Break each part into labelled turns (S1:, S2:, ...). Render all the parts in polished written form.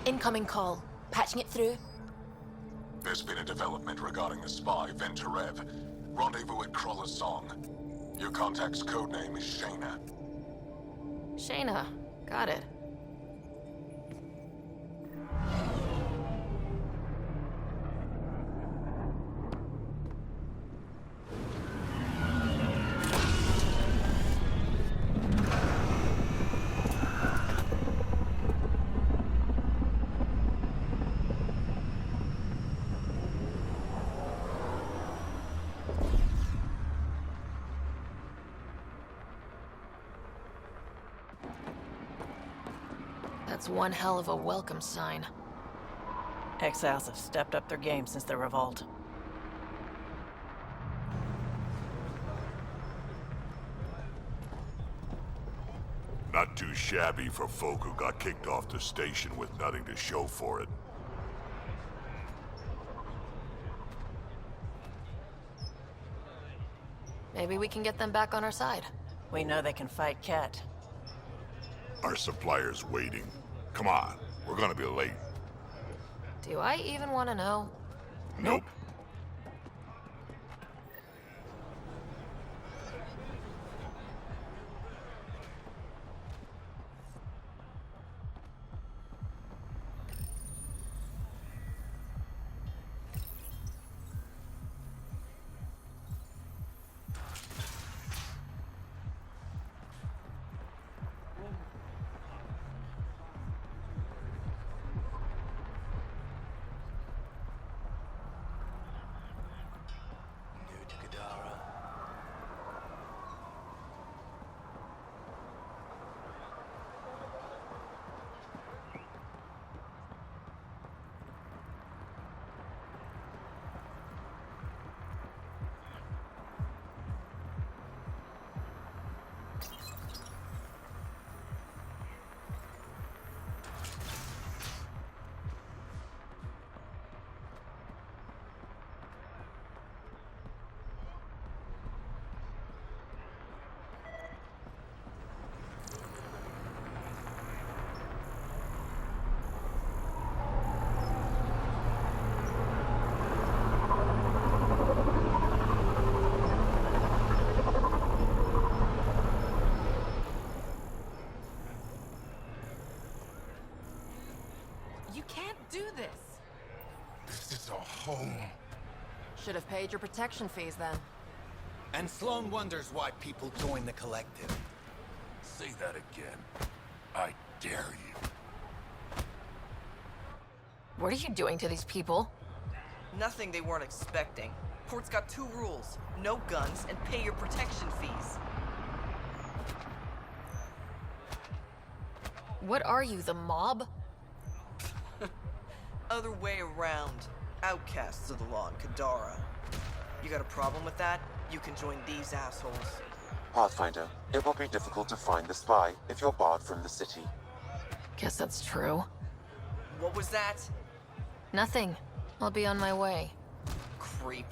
S1: Incoming call. Patching it through.
S2: There's been a development regarding the spy, Venturev. Rendezvous at Crawler's Song. Your contact's codename is Shayna.
S1: Shayna. Got it. That's one hell of a welcome sign.
S3: Exiles have stepped up their game since the revolt.
S4: Not too shabby for folk who got kicked off the station with nothing to show for it.
S1: Maybe we can get them back on our side.
S3: We know they can fight Ket.
S4: Our supplier's waiting. Come on, we're gonna be late.
S1: Do I even want to know?
S4: Nope.
S1: You can't do this.
S5: This is our home.
S1: Should have paid your protection fees then.
S5: And Sloan wonders why people join the collective. Say that again. I dare you.
S1: What are you doing to these people?
S6: Nothing they weren't expecting. Port's got two rules. No guns and pay your protection fees.
S1: What are you, the mob?
S6: Other way around. Outcasts of the law in Kadara. You got a problem with that? You can join these assholes.
S7: Pathfinder, it will be difficult to find the spy if you're barred from the city.
S1: Guess that's true.
S6: What was that?
S1: Nothing. I'll be on my way.
S6: Creep.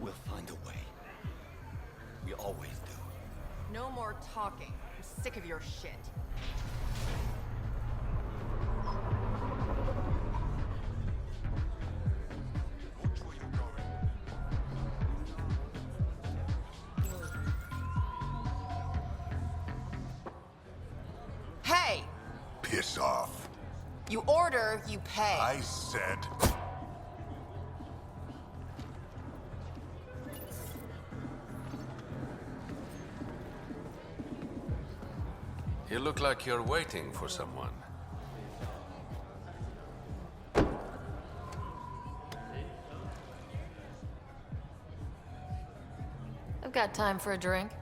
S5: We'll find a way. We always do.
S1: No more talking. I'm sick of your shit. Hey!
S4: Piss off.
S1: You order, you pay.
S4: I said...
S8: You look like you're waiting for someone.
S1: I've got time for a drink.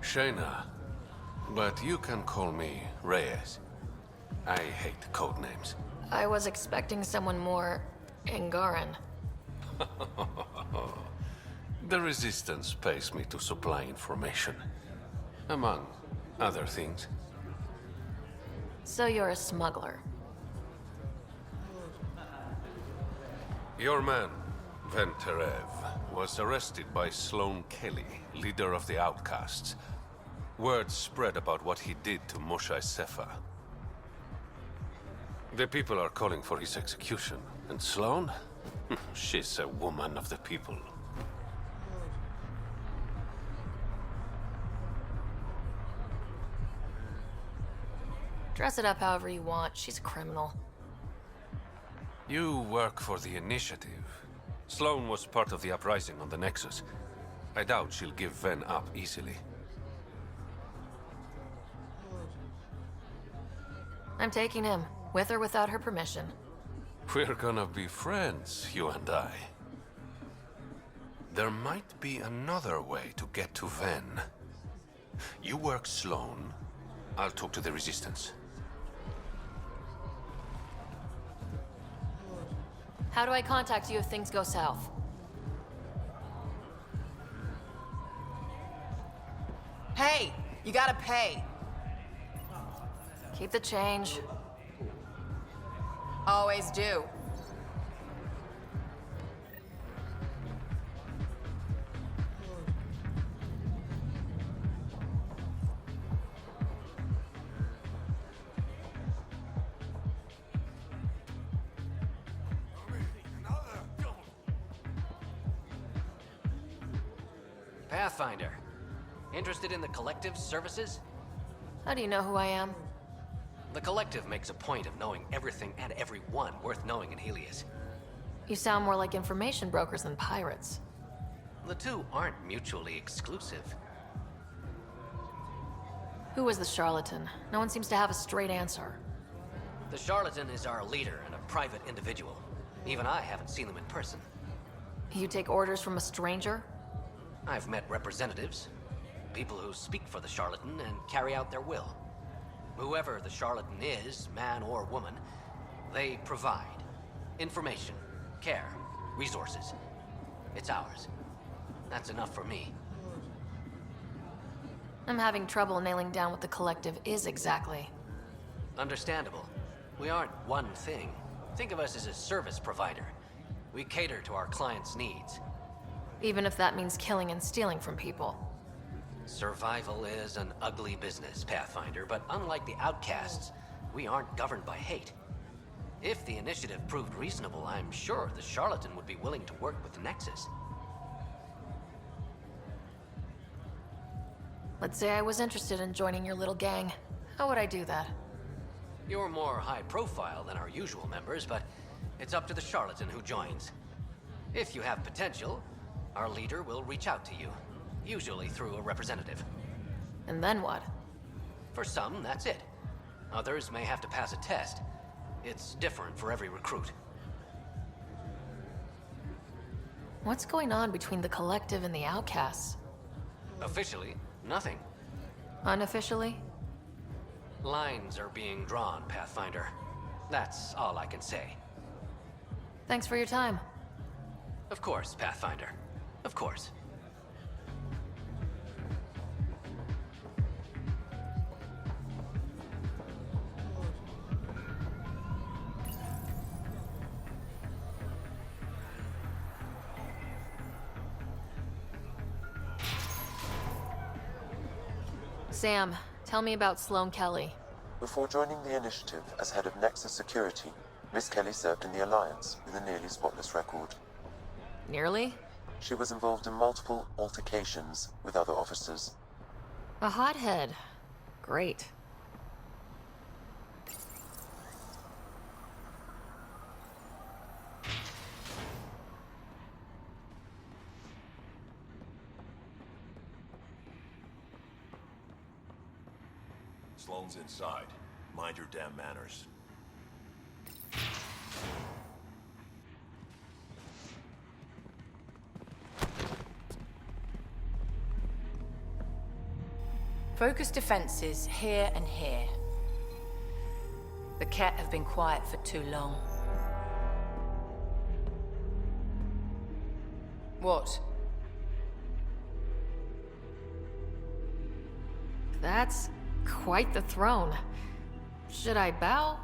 S8: Shayna, but you can call me Reyes. I hate code names.
S9: I was expecting someone more Angaran.
S8: The Resistance pays me to supply information, among other things.
S9: So you're a smuggler.
S8: Your man, Venterev, was arrested by Sloane Kelly, leader of the Outcasts. Word spread about what he did to Moshe Sefa. The people are calling for his execution. And Sloane? She's a woman of the people.
S9: Dress it up however you want. She's a criminal.
S8: You work for the Initiative. Sloane was part of the uprising on the Nexus. I doubt she'll give Ven up easily.
S9: I'm taking him, with or without her permission.
S8: We're gonna be friends, you and I. There might be another way to get to Ven. You work Sloane. I'll talk to the Resistance.
S9: How do I contact you if things go south?
S1: Hey, you gotta pay.
S9: Keep the change.
S1: Always do.
S10: Pathfinder. Interested in the Collective's services?
S9: How do you know who I am?
S10: The Collective makes a point of knowing everything and everyone worth knowing in Helios.
S9: You sound more like information brokers than pirates.
S10: The two aren't mutually exclusive.
S9: Who was the charlatan? No one seems to have a straight answer.
S10: The charlatan is our leader and a private individual. Even I haven't seen them in person.
S9: You take orders from a stranger?
S10: I've met representatives, people who speak for the charlatan and carry out their will. Whoever the charlatan is, man or woman, they provide information, care, resources. It's ours. That's enough for me.
S9: I'm having trouble nailing down what the Collective is exactly.
S10: Understandable. We aren't one thing. Think of us as a service provider. We cater to our clients' needs.
S9: Even if that means killing and stealing from people.
S10: Survival is an ugly business, Pathfinder, but unlike the Outcasts, we aren't governed by hate. If the Initiative proved reasonable, I'm sure the charlatan would be willing to work with the Nexus.
S9: Let's say I was interested in joining your little gang. How would I do that?
S10: You're more high profile than our usual members, but it's up to the charlatan who joins. If you have potential, our leader will reach out to you, usually through a representative.
S9: And then what?
S10: For some, that's it. Others may have to pass a test. It's different for every recruit.
S9: What's going on between the Collective and the Outcasts?
S10: Officially, nothing.
S9: Unofficially?
S10: Lines are being drawn, Pathfinder. That's all I can say.
S9: Thanks for your time.
S10: Of course, Pathfinder. Of course.
S9: Sam, tell me about Sloane Kelly.
S7: Before joining the Initiative as head of Nexus Security, Miss Kelly served in the Alliance with a nearly spotless record.
S9: Nearly?
S7: She was involved in multiple altercations with other officers.
S9: A hothead. Great.
S11: Sloane's inside. Mind your damn manners.
S12: Focus defenses here and here. The Ket have been quiet for too long. What?
S9: That's quite the throne. Should I bow?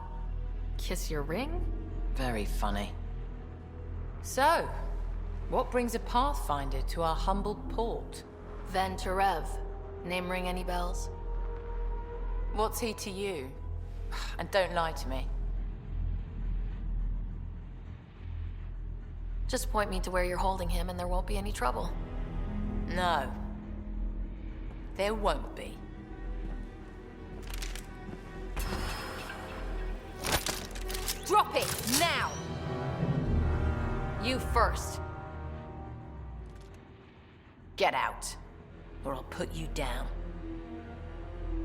S9: Kiss your ring?
S3: Very funny.
S12: So, what brings a Pathfinder to our humble port?
S9: Ven Terev. Name ring any bells?
S12: What's he to you? And don't lie to me.
S9: Just point me to where you're holding him and there won't be any trouble.
S12: No. There won't be. Drop it, now!
S9: You first.
S12: Get out, or I'll put you down.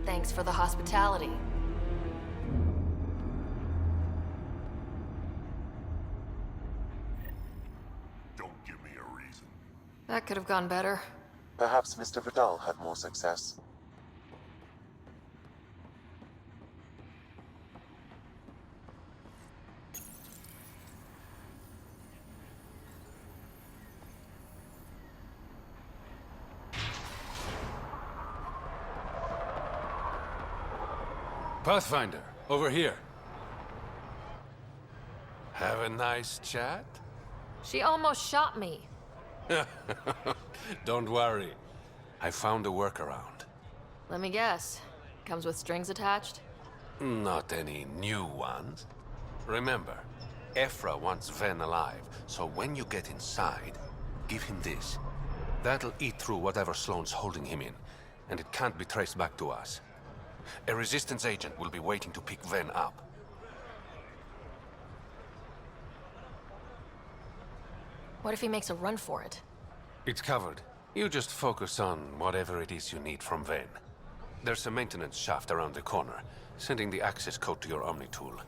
S9: Thanks for the hospitality.
S4: Don't give me a reason.
S9: That could have gone better.
S7: Perhaps Mr. Vidal had more success.
S8: Pathfinder, over here. Have a nice chat?
S9: She almost shot me.
S8: Don't worry. I found a workaround.
S9: Let me guess. Comes with strings attached?
S8: Not any new ones. Remember, Ephra wants Ven alive, so when you get inside, give him this. That'll eat through whatever Sloane's holding him in, and it can't be traced back to us. A Resistance agent will be waiting to pick Ven up.
S9: What if he makes a run for it?
S8: It's covered. You just focus on whatever it is you need from Ven. There's a maintenance shaft around the corner, sending the access code to your Omni tool.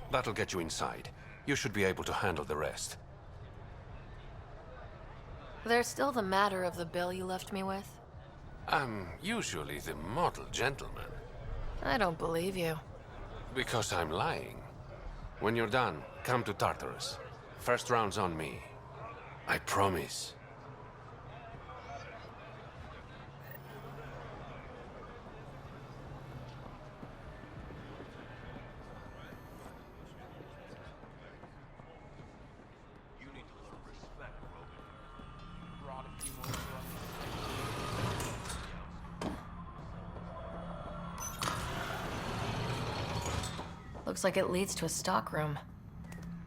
S8: That'll get you inside. You should be able to handle the rest.
S9: There's still the matter of the bill you left me with.
S8: I'm usually the model gentleman.
S9: I don't believe you.
S8: Because I'm lying. When you're done, come to Tartarus. First round's on me. I promise.
S9: Looks like it leads to a stockroom.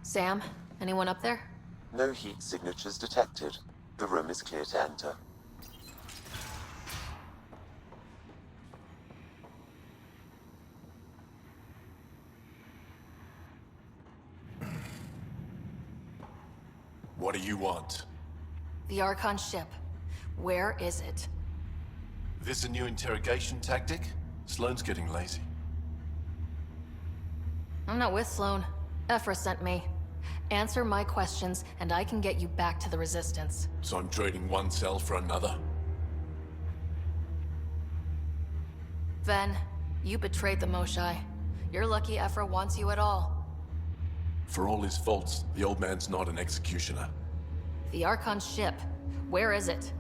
S9: Sam, anyone up there?
S7: No heat signatures detected. The room is clear to enter.
S11: What do you want?
S9: The Archon ship. Where is it?
S11: This a new interrogation tactic? Sloane's getting lazy.
S9: I'm not with Sloane. Ephra sent me. Answer my questions, and I can get you back to the Resistance.
S11: So I'm trading one cell for another?
S9: Ven, you betrayed the Moshae. You're lucky Ephra wants you at all.
S11: For all his faults, the old man's not an executioner.
S9: The Archon ship. Where is it?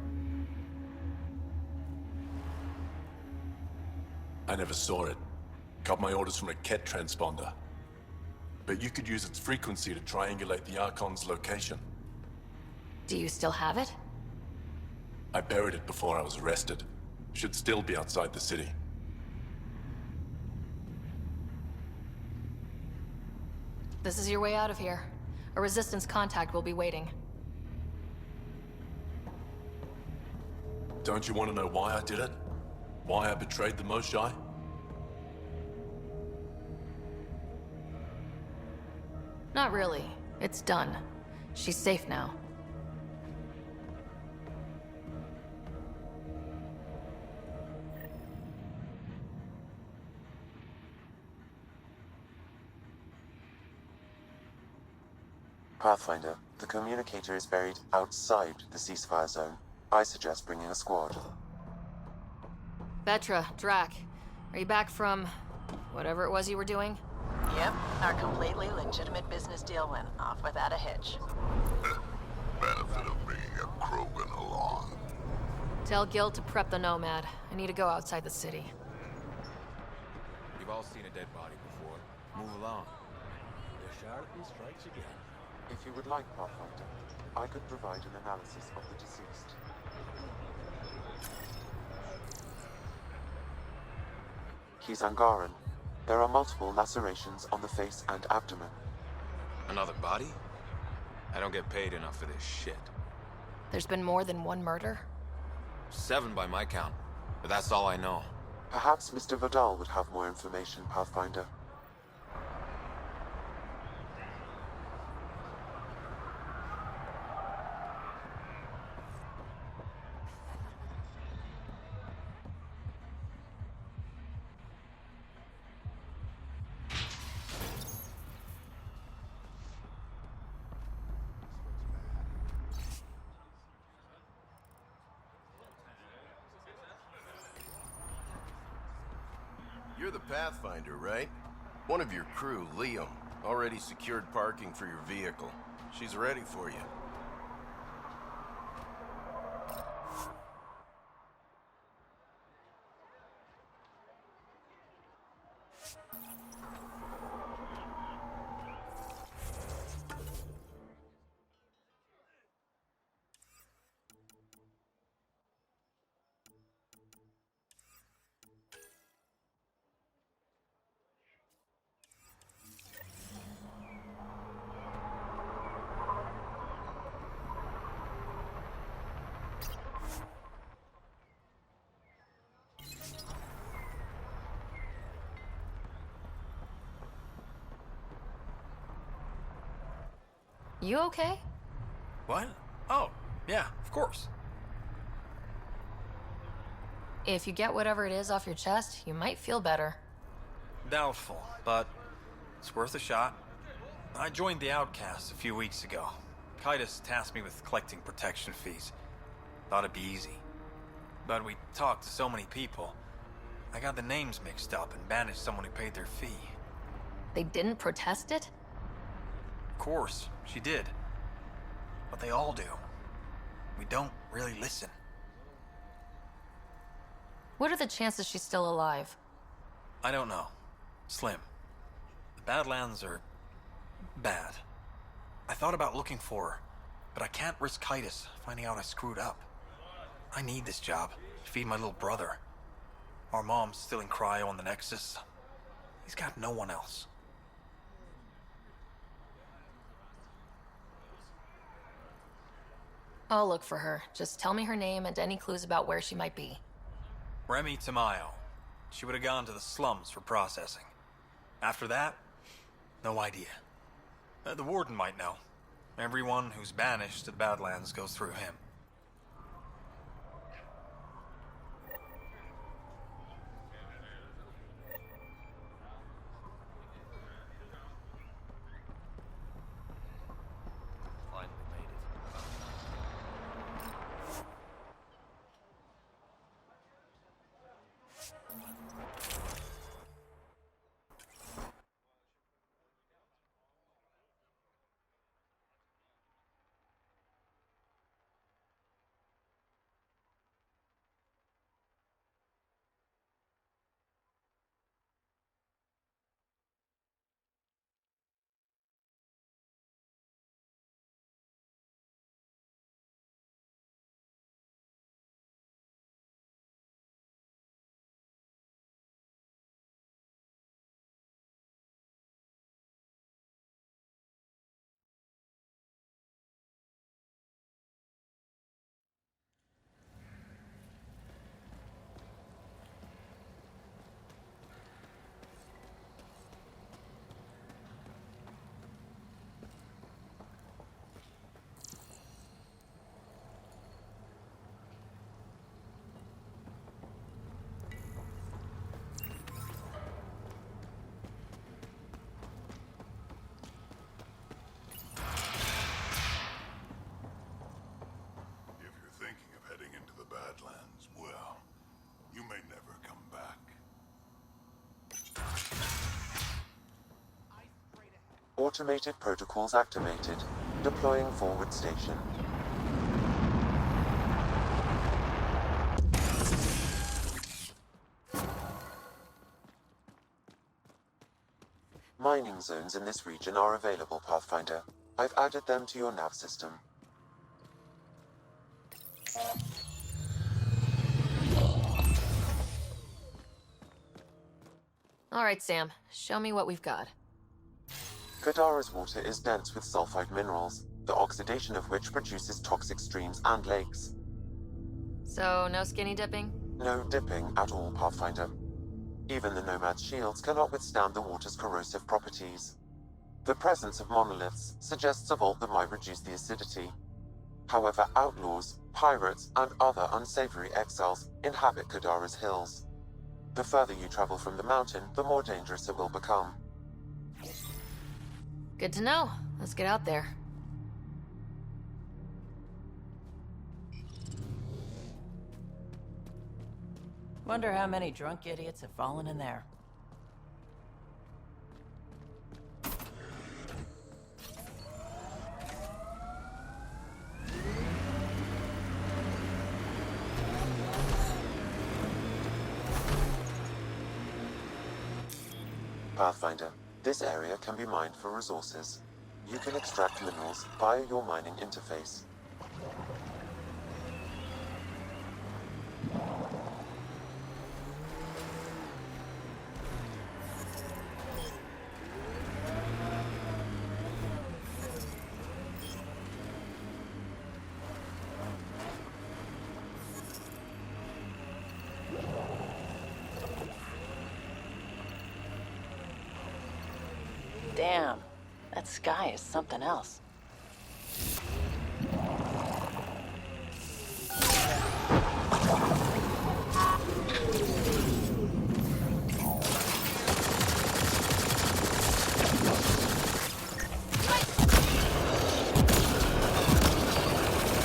S11: I never saw it. Got my orders from a Ket transponder. But you could use its frequency to triangulate the Archon's location.
S9: Do you still have it?
S11: I buried it before I was arrested. Should still be outside the city.
S9: This is your way out of here. A Resistance contact will be waiting.
S11: Don't you want to know why I did it? Why I betrayed the Moshae?
S9: Not really. It's done. She's safe now.
S7: Pathfinder, the communicator is buried outside the ceasefire zone. I suggest bringing a squad.
S9: Vetra, Drac, are you back from whatever it was you were doing?
S3: Yep, our completely legitimate business deal went off without a hitch.
S4: Benefit of being a Krogan along.
S9: Tell Gil to prep the Nomad. I need to go outside the city.
S5: You've all seen a dead body before. Move along.
S11: The charlatan strikes again.
S7: If you would like, Pathfinder, I could provide an analysis of the deceased. He's Angaran. There are multiple lacerations on the face and abdomen.
S5: Another body? I don't get paid enough for this shit.
S9: There's been more than one murder?
S5: 7 by my count, but that's all I know.
S7: Perhaps Mr. Vidal would have more information, Pathfinder.
S13: You're the Pathfinder, right? One of your crew, Liam, already secured parking for your vehicle. She's ready for you.
S9: You okay?
S14: What? Oh, yeah, of course.
S9: If you get whatever it is off your chest, you might feel better.
S14: Doubtful, but it's worth a shot. I joined the Outcasts a few weeks ago. Kitus tasked me with collecting protection fees. Thought it'd be easy. But we talked to so many people. I got the names mixed up and banished someone who paid their fee.
S9: They didn't protest it?
S14: Of course, she did. But they all do. We don't really listen.
S9: What are the chances she's still alive?
S14: I don't know. Slim. The Badlands are bad. I thought about looking for her, but I can't risk Kitus finding out I screwed up. I need this job to feed my little brother. Our mom's still in cryo on the Nexus. He's got no one else.
S9: I'll look for her. Just tell me her name and any clues about where she might be.
S14: Remy Tamayo. She would have gone to the slums for processing. After that, no idea. The warden might know. Everyone who's banished to the Badlands goes through him.
S7: Automated protocols activated. Deploying forward station. Mining zones in this region are available, Pathfinder. I've added them to your nav system.
S9: All right, Sam. Show me what we've got.
S7: Kadara's water is dense with sulfide minerals, the oxidation of which produces toxic streams and lakes.
S9: So, no skinny dipping?
S7: No dipping at all, Pathfinder. Even the Nomad's shields cannot withstand the water's corrosive properties. The presence of monoliths suggests a vault that might reduce the acidity. However, outlaws, pirates, and other unsavory exiles inhabit Kadara's hills. The further you travel from the mountain, the more dangerous it will become.
S9: Good to know. Let's get out there.
S3: Wonder how many drunk idiots have fallen in there.
S7: Pathfinder, this area can be mined for resources. You can extract minerals via your mining interface.
S3: Damn, that sky is something else.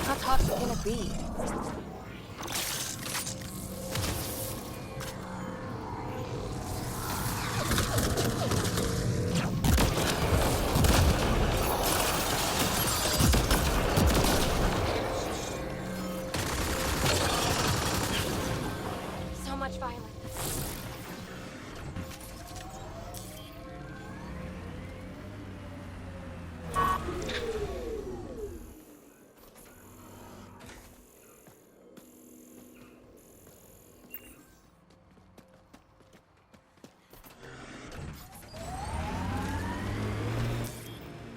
S9: How toxic can it be?
S15: So much violence.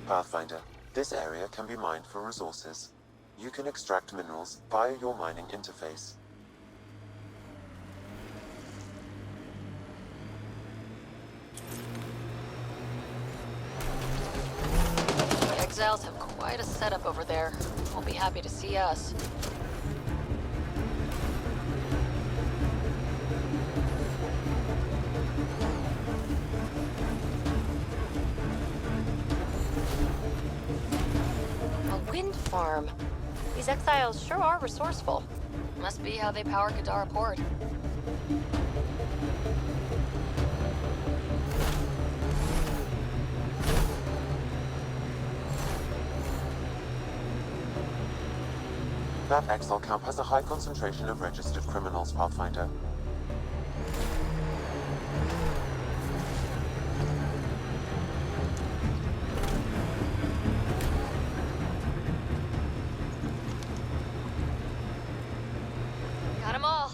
S7: Pathfinder, this area can be mined for resources. You can extract minerals via your mining interface.
S9: Exiles have quite a setup over there. Won't be happy to see us. A wind farm. These exiles sure are resourceful. Must be how they power Kadara Port.
S7: That exile camp has a high concentration of registered criminals, Pathfinder.
S9: Got 'em all.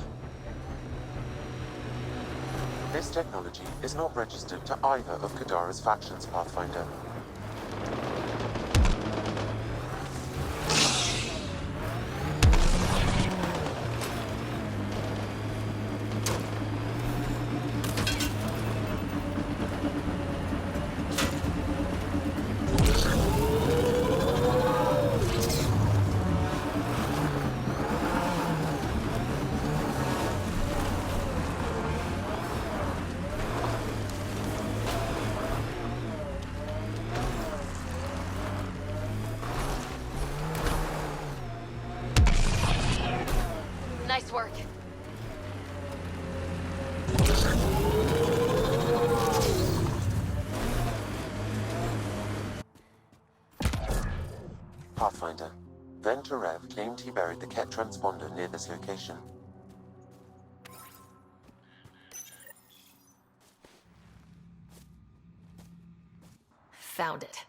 S7: This technology is not registered to either of Kadara's factions, Pathfinder.
S9: Nice work.
S7: Venturev claimed he buried the Ket transponder near this location.
S9: Found it.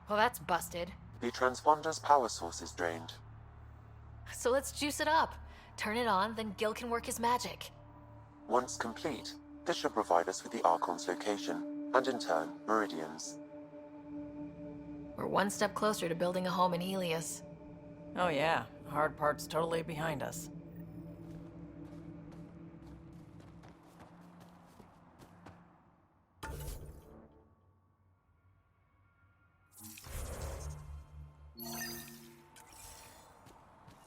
S9: Well, that's busted.
S7: The transponder's power source is drained.
S9: So let's juice it up. Turn it on, then Gil can work his magic.
S7: Once complete, this should provide us with the Archon's location, and in turn, Meridian's.
S9: We're one step closer to building a home in Helios.
S3: Oh yeah, hard part's totally behind us.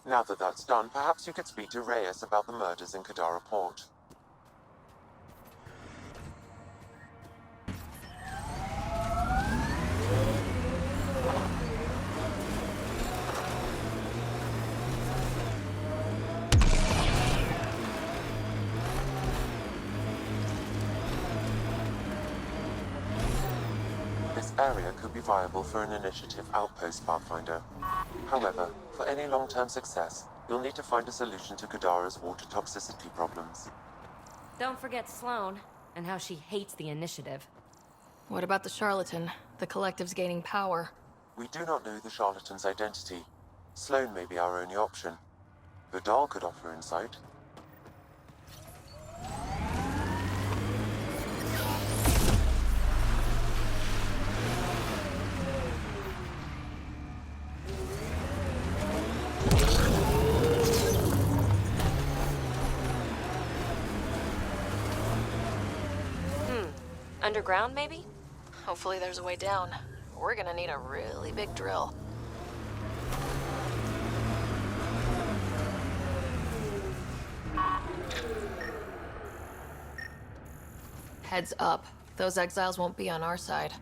S7: Now that that's done, perhaps you could speak to Reyes about the murders in Kadara Port. This area could be viable for an initiative outpost, Pathfinder. However, for any long-term success, you'll need to find a solution to Kadara's water toxicity problems.
S15: Don't forget Sloane, and how she hates the initiative.
S9: What about the charlatan? The collective's gaining power.
S7: We do not know the charlatan's identity. Sloane may be our only option. Vidal could offer insight.
S15: Underground, maybe?
S9: Hopefully there's a way down. We're gonna need a really big drill. Heads up. Those exiles won't be on our side.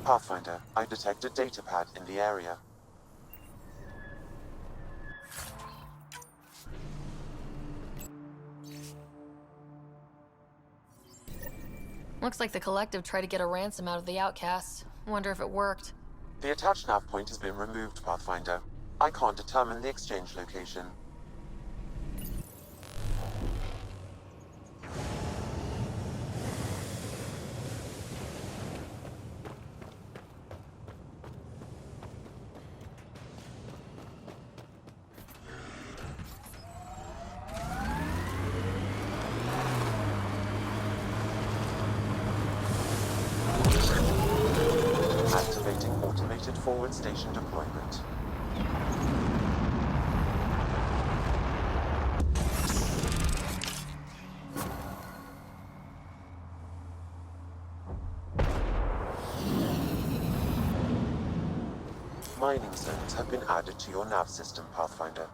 S7: Pathfinder, I detect a datapad in the area.
S9: Looks like the collective tried to get a ransom out of the outcasts. Wonder if it worked.
S7: The attached nav point has been removed, Pathfinder. I can't determine the exchange location. Activating automated forward station deployment. Mining zones have been added to your nav system, Pathfinder.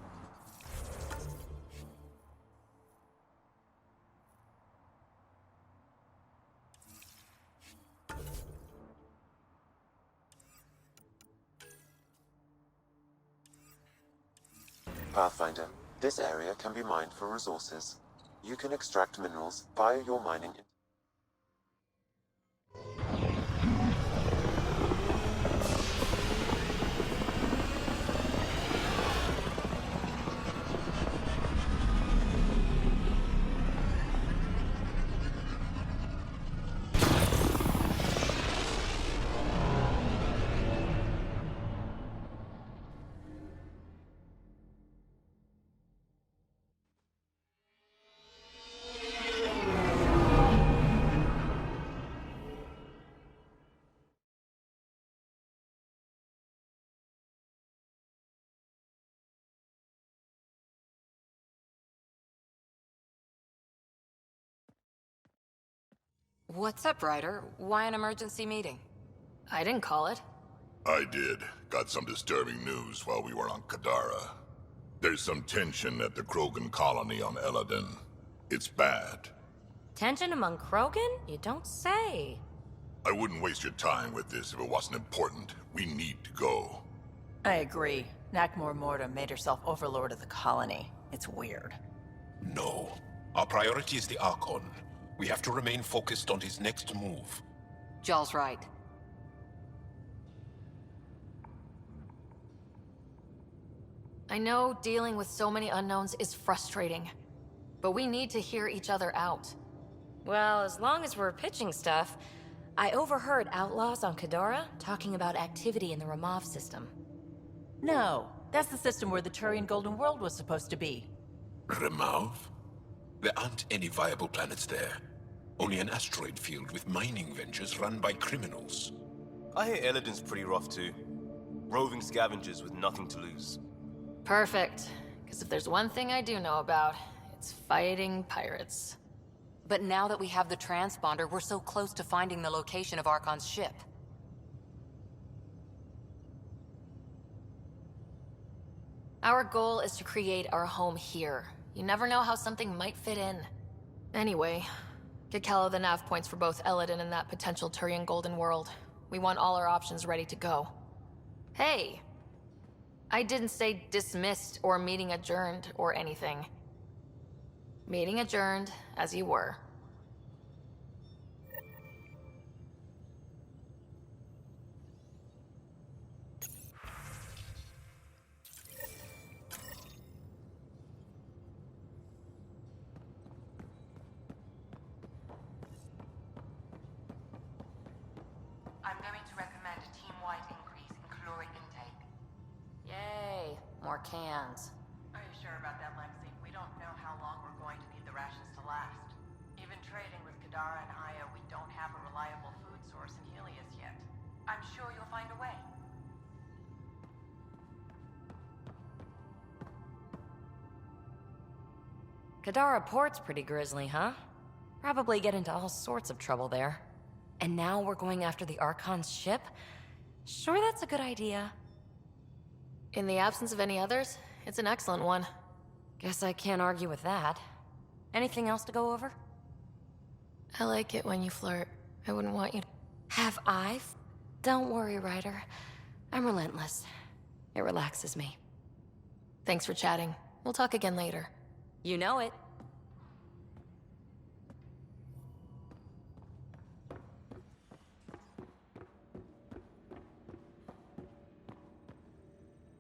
S7: Pathfinder, this area can be mined for resources. You can extract minerals via your mining.
S15: What's up, Ryder? Why an emergency meeting?
S9: I didn't call it.
S4: I did. Got some disturbing news while we were on Kadara. There's some tension at the Krogan colony on Eladin. It's bad.
S15: Tension among Krogan? You don't say.
S4: I wouldn't waste your time with this if it wasn't important. We need to go.
S3: I agree. Nakmor Morta made herself overlord of the colony. It's weird.
S16: No. Our priority is the Archon. We have to remain focused on his next move.
S15: Jall's right.
S9: I know dealing with so many unknowns is frustrating, but we need to hear each other out.
S15: Well, as long as we're pitching stuff, I overheard outlaws on Kadara talking about activity in the Ramov system.
S3: No, that's the system where the Turian Golden World was supposed to be.
S16: Remav? There aren't any viable planets there. Only an asteroid field with mining ventures run by criminals.
S17: I hear Eladin's pretty rough too. Roving scavengers with nothing to lose.
S9: Perfect. Because if there's one thing I do know about, it's fighting pirates.
S15: But now that we have the transponder, we're so close to finding the location of Archon's ship.
S9: Our goal is to create our home here. You never know how something might fit in. Anyway, get Kello the nav points for both Eladin and that potential Turian Golden World. We want all our options ready to go. Hey! I didn't say dismissed or meeting adjourned or anything. Meeting adjourned, as you were.
S18: I'm going to recommend a team-wide increase in caloric intake.
S9: Yay, more cans.
S18: Are you sure about that, Lexi? We don't know how long we're going to need the rations to last. Even trading with Kadara and Aya, we don't have a reliable food source in Helios yet. I'm sure you'll find a way.
S15: Kadara Port's pretty grisly, huh? Probably get into all sorts of trouble there. And now we're going after the Archon's ship? Sure that's a good idea.
S9: In the absence of any others, it's an excellent one.
S15: Guess I can't argue with that. Anything else to go over?
S9: I like it when you flirt. I wouldn't want you to...
S15: Have I? Don't worry, Ryder. I'm relentless. It relaxes me.
S9: Thanks for chatting. We'll talk again later.
S15: You know it.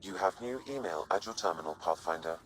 S7: You have new email at your terminal, Pathfinder.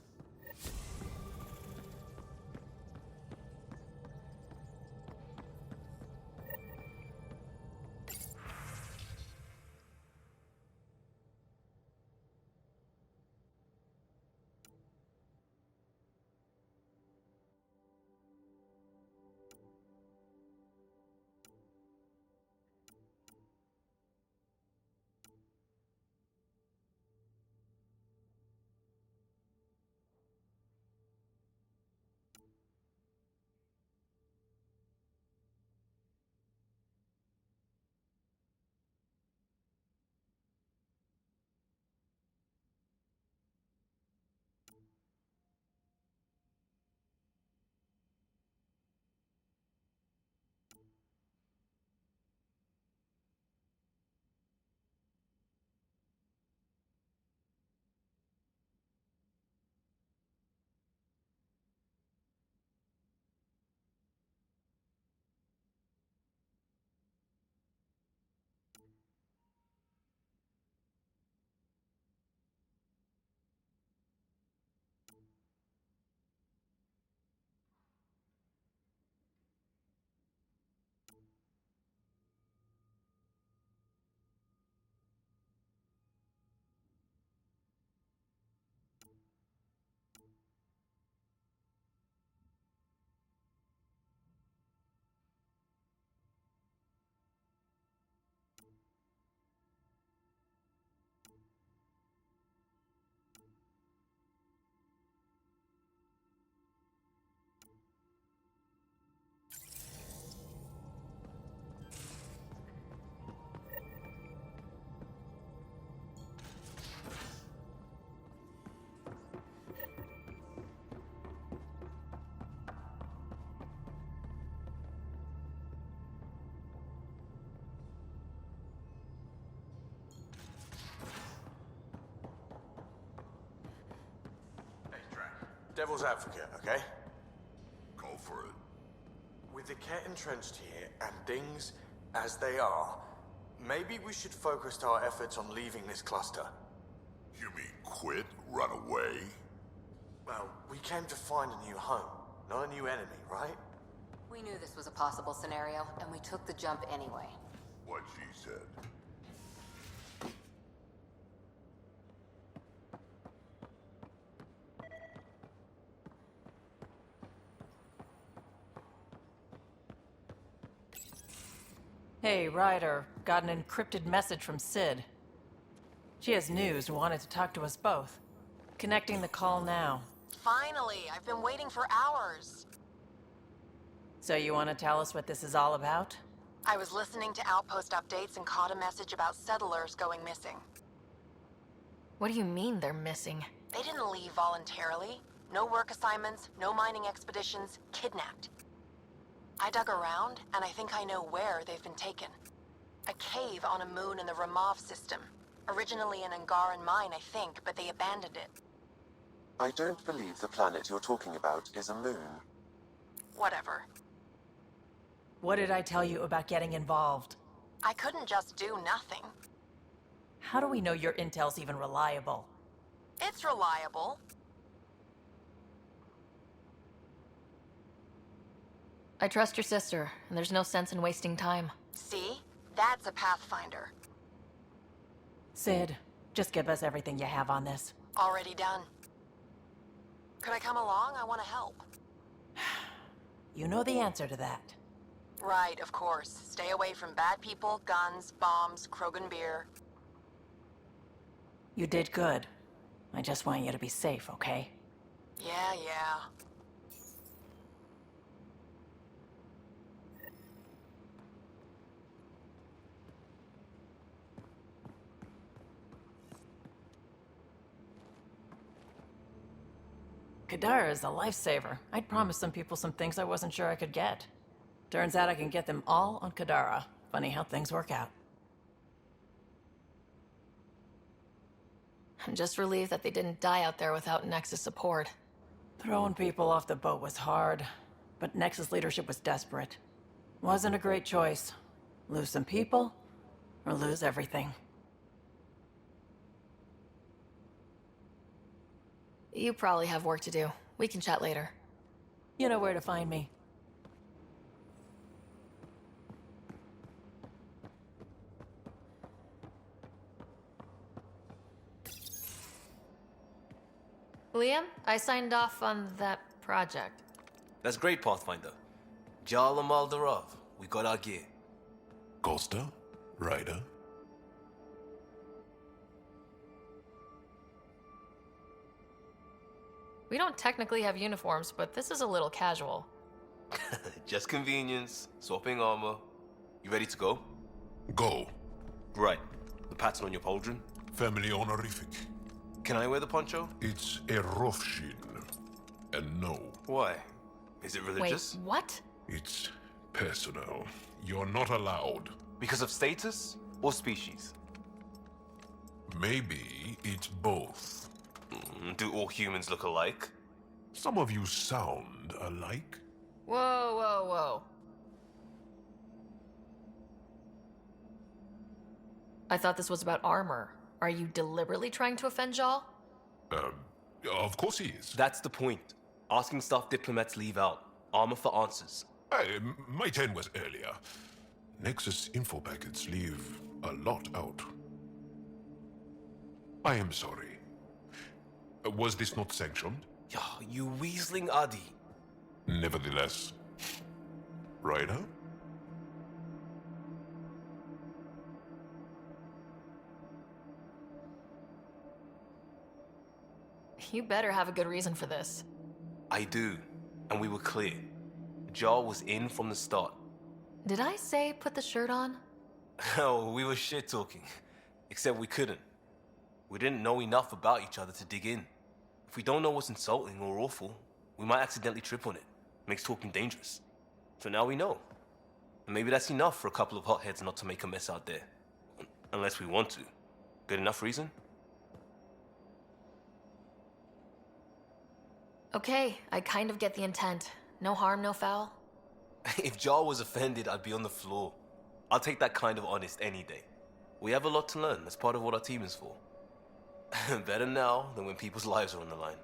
S19: devil's advocate, okay?
S4: Go for it.
S19: With the Ket entrenched here and things as they are, maybe we should focus our efforts on leaving this cluster.
S4: You mean quit? Run away?
S19: Well, we came to find a new home, not a new enemy, right?
S18: We knew this was a possible scenario, and we took the jump anyway.
S4: What she said.
S12: Hey, Ryder. Got an encrypted message from Sid. She has news and wanted to talk to us both. Connecting the call now.
S18: Finally! I've been waiting for hours!
S12: So you want to tell us what this is all about?
S18: I was listening to Outpost updates and caught a message about settlers going missing.
S9: What do you mean they're missing?
S18: They didn't leave voluntarily. No work assignments, no mining expeditions, kidnapped. I dug around, and I think I know where they've been taken. A cave on a moon in the Ramov system. Originally an Angaran mine, I think, but they abandoned it.
S7: I don't believe the planet you're talking about is a moon.
S18: Whatever.
S12: What did I tell you about getting involved?
S18: I couldn't just do nothing.
S12: How do we know your intel's even reliable?
S18: It's reliable.
S9: I trust your sister, and there's no sense in wasting time.
S18: See? That's a Pathfinder.
S12: Sid, just give us everything you have on this.
S18: Already done. Could I come along? I want to help.
S12: You know the answer to that.
S18: Right, of course. Stay away from bad people, guns, bombs, Krogan beer.
S12: You did good. I just want you to be safe, okay?
S18: Yeah.
S12: Kadara is a lifesaver. I'd promised some people some things I wasn't sure I could get. Turns out I can get them all on Kadara. Funny how things work out.
S9: I'm just relieved that they didn't die out there without Nexus support.
S12: Throwing people off the boat was hard, but Nexus leadership was desperate. Wasn't a great choice. Lose some people, or lose everything.
S9: You probably have work to do. We can chat later.
S12: You know where to find me.
S9: Liam, I signed off on that project.
S17: That's great, Pathfinder. Jarl and Maldarov, we got our gear.
S11: Costa? Ryder?
S9: We don't technically have uniforms, but this is a little casual.
S17: Just convenience, swapping armor. You ready to go?
S11: Go.
S17: Right. The pattern on your pauldron?
S11: Family honorific.
S17: Can I wear the poncho?
S11: It's a Rofshin. And no.
S17: Why? Is it religious?
S9: Wait, what?
S11: It's personal. You're not allowed.
S17: Because of status or species?
S11: Maybe it's both.
S17: Do all humans look alike?
S11: Some of you sound alike.
S9: Whoa. I thought this was about armor. Are you deliberately trying to offend Jal?
S11: Of course he is.
S17: That's the point. Asking stuff diplomats leave out. Armor for answers.
S11: My turn was earlier. Nexus info packets leave a lot out. I am sorry. Was this not sanctioned?
S17: You weaseling Adi.
S11: Nevertheless. Ryder?
S9: You better have a good reason for this.
S17: I do. And we were clear. Jar was in from the start.
S9: Did I say put the shirt on?
S17: Oh, we were shit-talking. Except we couldn't. We didn't know enough about each other to dig in. If we don't know what's insulting or awful, we might accidentally trip on it. Makes talking dangerous. So now we know. And maybe that's enough for a couple of hotheads not to make a mess out there. Unless we want to. Good enough reason?
S9: Okay, I kind of get the intent. No harm, no foul.
S17: If Jar was offended, I'd be on the floor. I'll take that kind of honest any day. We have a lot to learn. That's part of what our team is for. Better now than when people's lives are on the line.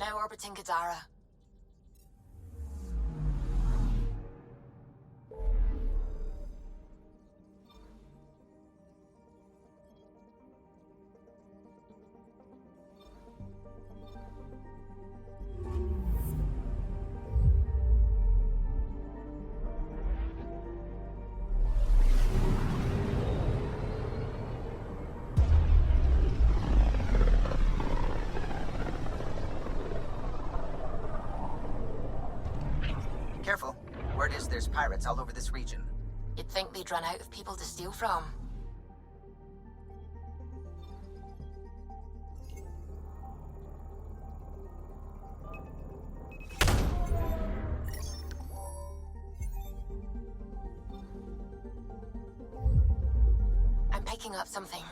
S3: Now orbiting Kadara.
S20: Careful. Word is there's pirates all over this region.
S3: You'd think they'd run out of people to steal from. I'm picking up something.